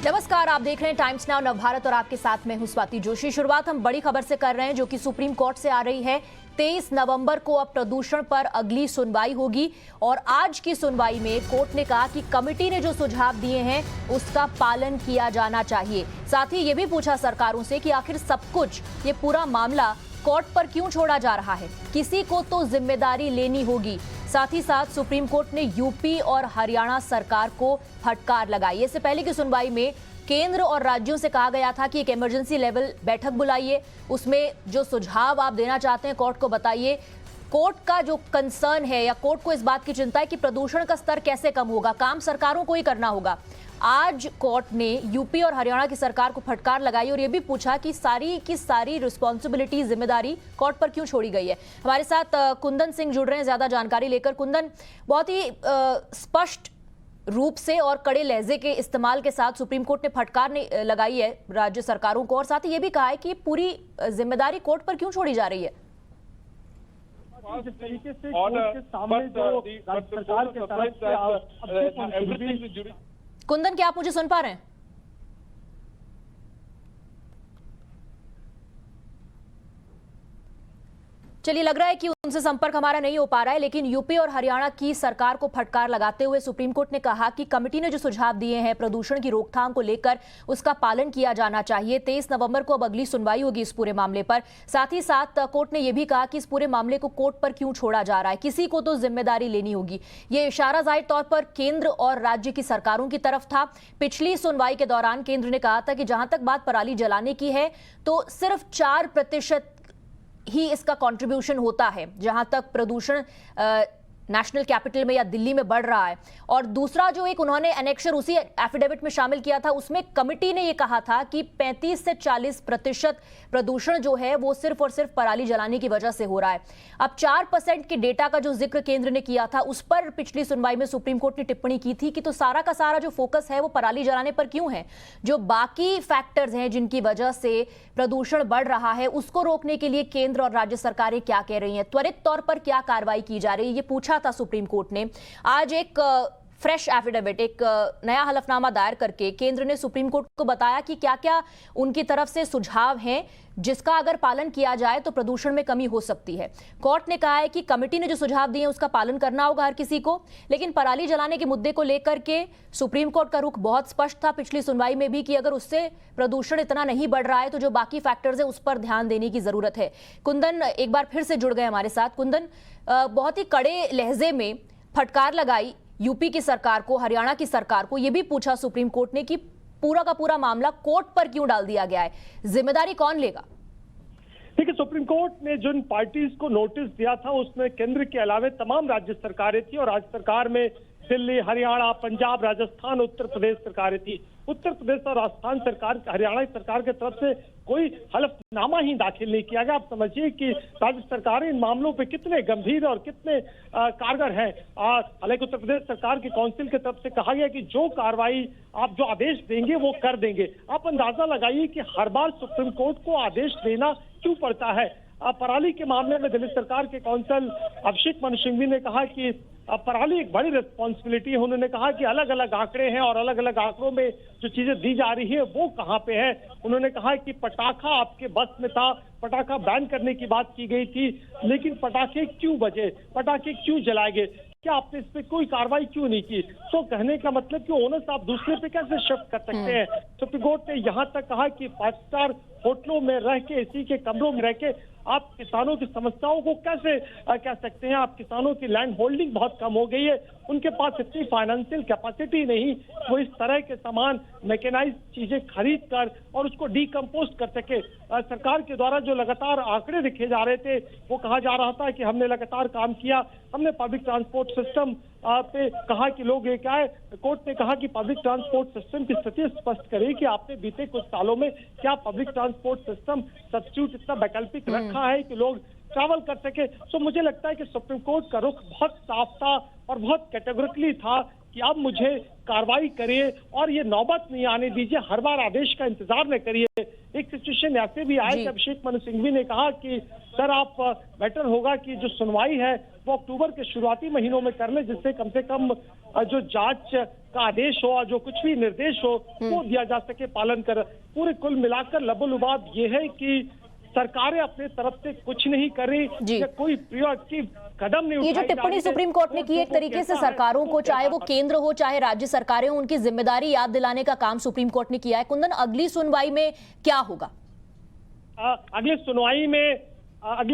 नमस्कार, आप देख रहे हैं टाइम्स नाउ नवभारत और आपके साथ में हूं स्वाति जोशी। शुरुआत हम बड़ी खबर से कर रहे हैं जो कि सुप्रीम कोर्ट से आ रही है। 23 नवंबर को अब प्रदूषण पर अगली सुनवाई होगी और आज की सुनवाई में कोर्ट ने कहा कि कमेटी ने जो सुझाव दिए हैं उसका पालन किया जाना चाहिए। साथ ही ये भी पूछा सरकारों से कि आखिर सब कुछ ये पूरा मामला कोर्ट पर क्यों छोड़ा जा रहा है, किसी को तो जिम्मेदारी लेनी होगी। साथ ही साथ सुप्रीम कोर्ट ने यूपी और हरियाणा सरकार को फटकार लगाई। इससे पहले की सुनवाई में केंद्र और राज्यों से कहा गया था कि एक इमरजेंसी लेवल बैठक बुलाइए, उसमें जो सुझाव आप देना चाहते हैं कोर्ट को बताइए। कोर्ट का जो कंसर्न है या कोर्ट को इस बात की चिंता है कि प्रदूषण का स्तर कैसे कम होगा, काम सरकारों को ही करना होगा। आज कोर्ट ने यूपी और हरियाणा की सरकार को फटकार लगाई और यह भी पूछा कि सारी की सारी रिस्पॉन्सिबिलिटी, जिम्मेदारी कोर्ट पर क्यों छोड़ी गई है। हमारे साथ कुंदन सिंह जुड़ रहे हैं ज्यादा जानकारी लेकर। कुंदन, बहुत ही स्पष्ट रूप से और कड़े लहजे के इस्तेमाल के साथ सुप्रीम कोर्ट ने फटकार लगाई है राज्य सरकारों को और साथ ही ये भी कहा है कि पूरी जिम्मेदारी कोर्ट पर क्यों छोड़ी जा रही है। जिस तरीके से कोर्ट के सामने जो राज्य सरकार के तरफ से कुंदन, क्या आप मुझे सुन पा रहे हैं? चलिए, लग रहा है कि उनसे संपर्क हमारा नहीं हो पा रहा है, लेकिन यूपी और हरियाणा की सरकार को फटकार लगाते हुए सुप्रीम कोर्ट ने कहा कि कमेटी ने जो सुझाव दिए हैं प्रदूषण की रोकथाम को लेकर उसका पालन किया जाना चाहिए। 23 नवंबर को अब अगली सुनवाई होगी इस पूरे मामले पर। साथ ही साथ कोर्ट ने यह भी कहा कि इस पूरे मामले को कोर्ट पर क्यों छोड़ा जा रहा है, किसी को तो जिम्मेदारी लेनी होगी। ये इशारा जाहिर तौर पर केंद्र और राज्य की सरकारों की तरफ था। पिछली सुनवाई के दौरान केंद्र ने कहा था कि जहां तक बात पराली जलाने की है तो सिर्फ 4% ही इसका कंट्रीब्यूशन होता है जहां तक प्रदूषण नेशनल कैपिटल में या दिल्ली में बढ़ रहा है। और दूसरा जो एक उन्होंने एनेक्शर उसी एफिडेविट में शामिल किया था, उसमें कमिटी ने यह कहा था कि 35 से 40% प्रदूषण जो है वो सिर्फ और सिर्फ पराली जलाने की वजह से हो रहा है। अब 4% के डेटा का जो जिक्र केंद्र ने किया था उस पर पिछली सुनवाई में सुप्रीम कोर्ट ने टिप्पणी की थी कि तो सारा का सारा जो फोकस है वो पराली जलाने पर क्यों है, जो बाकी फैक्टर्स हैं जिनकी वजह से प्रदूषण बढ़ रहा है उसको रोकने के लिए केंद्र और राज्य सरकारें क्या कह रही हैं, त्वरित तौर पर क्या कार्रवाई की जा रही है, ये पूछा था सुप्रीम कोर्ट ने। आज एक फ्रेश एफिडेविट, एक नया हलफनामा दायर करके केंद्र ने सुप्रीम कोर्ट को बताया कि क्या क्या उनकी तरफ से सुझाव हैं जिसका अगर पालन किया जाए तो प्रदूषण में कमी हो सकती है। कोर्ट ने कहा है कि कमेटी ने जो सुझाव दिए उसका पालन करना होगा हर किसी को, लेकिन पराली जलाने के मुद्दे को लेकर के सुप्रीम कोर्ट का रुख बहुत स्पष्ट था पिछली सुनवाई में भी कि अगर उससे प्रदूषण इतना नहीं बढ़ रहा है तो जो बाकी फैक्टर्स है उस पर ध्यान देने की जरूरत है। कुंदन एक बार फिर से जुड़ गए हमारे साथ। कुंदन, बहुत ही कड़े लहजे में फटकार लगाई यूपी की सरकार को, हरियाणा की सरकार को, यह भी पूछा सुप्रीम कोर्ट ने कि पूरा का पूरा मामला कोर्ट पर क्यों डाल दिया गया है, जिम्मेदारी कौन लेगा? देखिए, सुप्रीम कोर्ट ने जिन पार्टीज को नोटिस दिया था उसमें केंद्र के अलावे तमाम राज्य सरकारें थी और राज्य सरकार में दिल्ली, हरियाणा, पंजाब, राजस्थान, उत्तर प्रदेश सरकारें थी। उत्तर प्रदेश और राजस्थान सरकार, हरियाणा की सरकार की तरफ से कोई हलफनामा ही दाखिल नहीं किया गया। आप समझिए कि राज्य सरकारें इन मामलों पे कितने गंभीर और कितने कारगर हैं। हालांकि उत्तर प्रदेश सरकार की काउंसिल की तरफ से कहा गया कि जो कार्रवाई आप जो आदेश देंगे वो कर देंगे। आप अंदाजा लगाइए कि हर बार सुप्रीम कोर्ट को आदेश देना क्यों पड़ता है। पराली के मामले में दिल्ली सरकार के काउंसिल अभिषेक मनु सिंघवी ने कहा कि पराली एक बड़ी रिस्पॉन्सिबिलिटी है। उन्होंने कहा कि अलग अलग आंकड़े हैं और अलग अलग आंकड़ों में जो चीजें दी जा रही है वो कहाँ पे है। उन्होंने कहा कि पटाखा आपके बस में था, पटाखा बैन करने की बात की गई थी, लेकिन पटाखे क्यों बजे, पटाखे क्यों जलाए गए, क्या आपने इस पे कोई कार्रवाई क्यों नहीं की? तो कहने का मतलब कि ओनर्स आप दूसरे पे कैसे शिफ्ट कर सकते हैं। सुप्रीम कोर्ट ने यहाँ तक कहा कि 5 स्टार होटलों में रह के, एसी के कमरों में रह के आप किसानों की समस्याओं को कैसे कह सकते हैं। आप किसानों की लैंड होल्डिंग बहुत कम हो गई है, उनके पास इतनी फाइनेंशियल कैपेसिटी नहीं वो इस तरह के सामान, मैकेनाइज चीजें खरीद कर और उसको डीकम्पोस्ट कर सके। सरकार के द्वारा जो लगातार आंकड़े लिखे जा रहे थे वो कहा जा रहा था कि हमने लगातार काम किया, हमने पब्लिक ट्रांसपोर्ट सिस्टम पे कहा कि लोग ये क्या है। कोर्ट ने कहा कि पब्लिक ट्रांसपोर्ट सिस्टम की स्थिति स्पष्ट करे कि आपने बीते कुछ सालों में क्या पब्लिक ट्रांसपोर्ट सिस्टम सब्स्टिट्यूट इतना वैकल्पिक रखा है कि लोग ट्रैवल कर सके। तो मुझे लगता है कि सुप्रीम कोर्ट का रुख बहुत साफ था और बहुत कैटेगोरिकली था कि अब मुझे कार्रवाई करिए और ये नौबत नहीं आने दीजिए, हर बार आदेश का इंतजार न करिए। एक सिचुएशन ऐसे भी आए कि अभिषेक मनु सिंघवी ने कहा कि सर आप बेटर होगा कि जो सुनवाई है वो अक्टूबर के शुरुआती महीनों में कर ले, जिससे कम से कम जो जांच का आदेश हो और जो कुछ भी निर्देश हो वो दिया जा सके, पालन कर। पूरे कुल मिलाकर लबोलुबाब ये है कि सरकारें अपने तरफ से कुछ नहीं कर रही या कोई प्रियोरिटी कदम नहीं ये जो उठाई जा टिप्पणी रही है। सुप्रीम कोर्ट ने की, एक तरीके से सरकारों को, चाहे वो केंद्र हो चाहे राज्य सरकारें हो, उनकी जिम्मेदारी याद दिलाने का काम सुप्रीम कोर्ट ने किया है। कुंदन, अगली सुनवाई में क्या होगा? अगली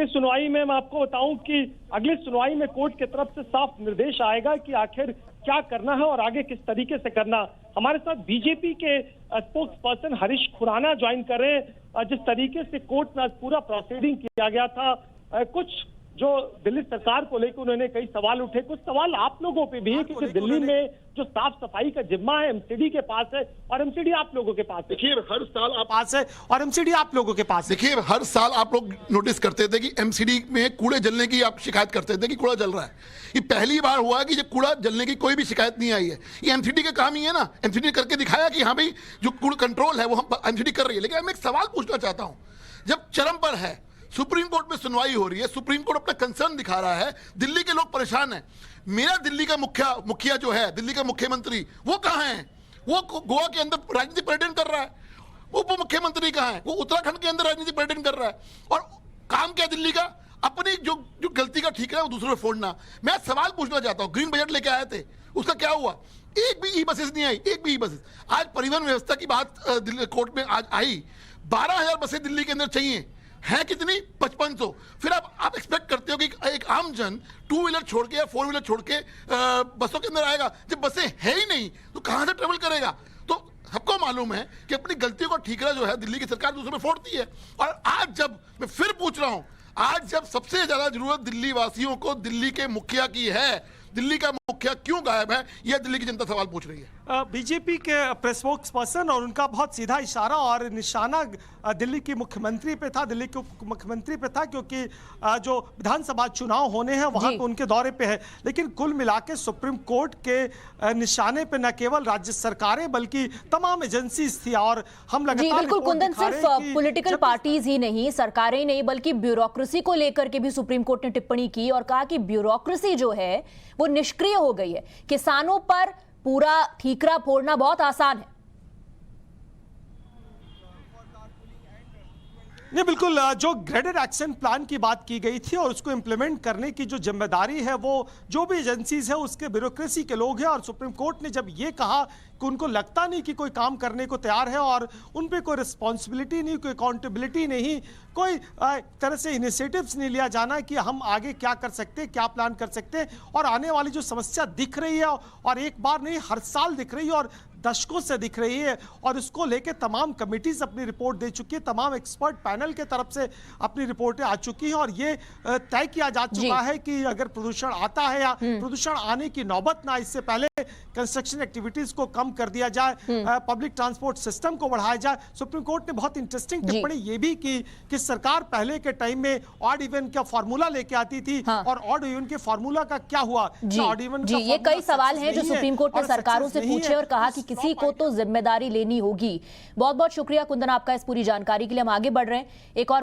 सुनवाई में मैं आपको बताऊं कि अगली सुनवाई में कोर्ट की तरफ से साफ निर्देश आएगा कि आखिर क्या करना है और आगे किस तरीके से करना। हमारे साथ बीजेपी के spokesperson Harish Khurana join कर रहे हैं। जिस तरीके से कोर्ट में आज पूरा प्रोसीडिंग किया गया था, कुछ जो दिल्ली सरकार को लेकर उन्होंने कई सवाल उठे, कुछ सवाल आप लोगों पे भी है, क्योंकि दिल्ली में जो साफ सफाई का जिम्मा है एमसीडी के पास है और एमसीडी आप लोगों के पास है। देखिए हर साल आप पास है और एमसीडी आप लोगों के पास है। देखिए हर साल आप लोग नोटिस करते थे कि एमसीडी में कूड़े जलने की आप शिकायत करते थे कि कूड़ा जल रहा है। ये पहली बार हुआ कि जब कूड़ा जलने की कोई भी शिकायत नहीं आई है। ये एमसीडी का काम ही है ना, एमसीडी करके दिखाया कि हाँ भाई जो कूड़ा कंट्रोल है वो हम एमसीडी कर रही है। लेकिन मैं एक सवाल पूछना चाहता हूं, जब चरम पर है, सुप्रीम कोर्ट में सुनवाई हो रही है, सुप्रीम कोर्ट अपना कंसर्न दिखा रहा है, दिल्ली के लोग परेशान हैं, मेरा दिल्ली का मुखिया जो है, दिल्ली का मुख्यमंत्री, वो कहां है? वो गोवा के अंदर राजनीतिक पर्यटन कर रहा है। उप मुख्यमंत्री कहां है? वो उत्तराखंड के अंदर राजनीतिक पर्यटन कर रहा है। और काम क्या दिल्ली का? अपनी जो गलती का ठीक है वो दूसरों पे फोड़ना। मैं सवाल पूछना चाहता हूं, ग्रीन बजट लेके आए थे, उसका क्या हुआ? एक भी ई बसेस नहीं आई, एक भी ई बसेस। आज परिवहन व्यवस्था की बात कोर्ट में आज आई, 12,000 बसें दिल्ली के अंदर चाहिए, है कितनी? 5500। फिर आप एक्सपेक्ट करते हो कि एक आम जन 2 व्हीलर छोड़ के या 4 व्हीलर छोड़ के बसों के अंदर आएगा? जब बसें है ही नहीं तो कहां से ट्रेवल करेगा? तो सबको मालूम है कि अपनी गलतियों का ठीकरा जो है दिल्ली की सरकार दूसरों पे फोड़ती है। और आज जब मैं फिर पूछ रहा हूं, आज जब सबसे ज्यादा जरूरत दिल्ली वासियों को दिल्ली के मुखिया की है, दिल्ली का मुखिया क्यों गायब है, यह दिल्ली की जनता सवाल पूछ रही है। बीजेपी के प्रेस स्पोक्स पर्सन और उनका बहुत सीधा इशारा और निशाना दिल्ली की मुख्यमंत्री पे था, दिल्ली के मुख्यमंत्री पे था, क्योंकि जो विधानसभा चुनाव होने हैं वहां पे उनके दौरे पे है। लेकिन कुल मिला के सुप्रीम कोर्ट के निशाने पे न केवल राज्य सरकारें बल्कि तमाम एजेंसीज थी। और हम लगातार बिल्कुल कुंदन, सिर्फ पॉलिटिकल पार्टीज ही नहीं, सरकारें नहीं, बल्कि ब्यूरोक्रेसी को लेकर के भी सुप्रीम कोर्ट ने टिप्पणी की और कहा कि ब्यूरोक्रेसी जो है वो निष्क्रिय हो गई है। किसानों पर पूरा ठीकरा फोड़ना बहुत आसान है। नहीं, बिल्कुल, जो ग्रेडेड एक्शन प्लान की बात की गई थी और उसको इंप्लीमेंट करने की जो जिम्मेदारी है वो जो भी एजेंसीज है उसके ब्यूरोक्रेसी के लोग हैं। और सुप्रीम कोर्ट ने जब ये कहा कि उनको लगता नहीं कि कोई काम करने को तैयार है और उन पे कोई रिस्पॉन्सिबिलिटी नहीं, कोई अकाउंटेबिलिटी नहीं, कोई तरह से इनिशिएटिव्स नहीं लिया जाना कि हम आगे क्या कर सकते हैं, क्या प्लान कर सकते हैं। और आने वाली जो समस्या दिख रही है और एक बार नहीं हर साल दिख रही है और दशकों से दिख रही है, और इसको लेके तमाम कमिटीज अपनी रिपोर्ट दे चुकी है, तमाम एक्सपर्ट पैनल के तरफ से अपनी रिपोर्टें आ चुकी हैं। और ये तय किया जा चुका है कि अगर प्रदूषण आता है या प्रदूषण आने की नौबत ना, इससे पहले कंस्ट्रक्शन एक्टिविटीज को कम कर दिया जाए, पब्लिक ट्रांसपोर्ट सिस्टम को बढ़ाया जाए। सुप्रीम कोर्ट ने बहुत इंटरेस्टिंग टिप्पणी ये भी की कि सरकार पहले के टाइम में ऑड इवन का फॉर्मूला लेके आती थी और ऑड इवन के फॉर्मूला का क्या हुआ? ऑड इवन जी, ये कई सवाल हैं जो सुप्रीम कोर्ट ने सरकारों से पूछे और कहा कि किसी को तो जिम्मेदारी लेनी होगी। बहुत बहुत शुक्रिया कुंदन आपका इस पूरी जानकारी के लिए। हम आगे बढ़ रहे हैं, एक और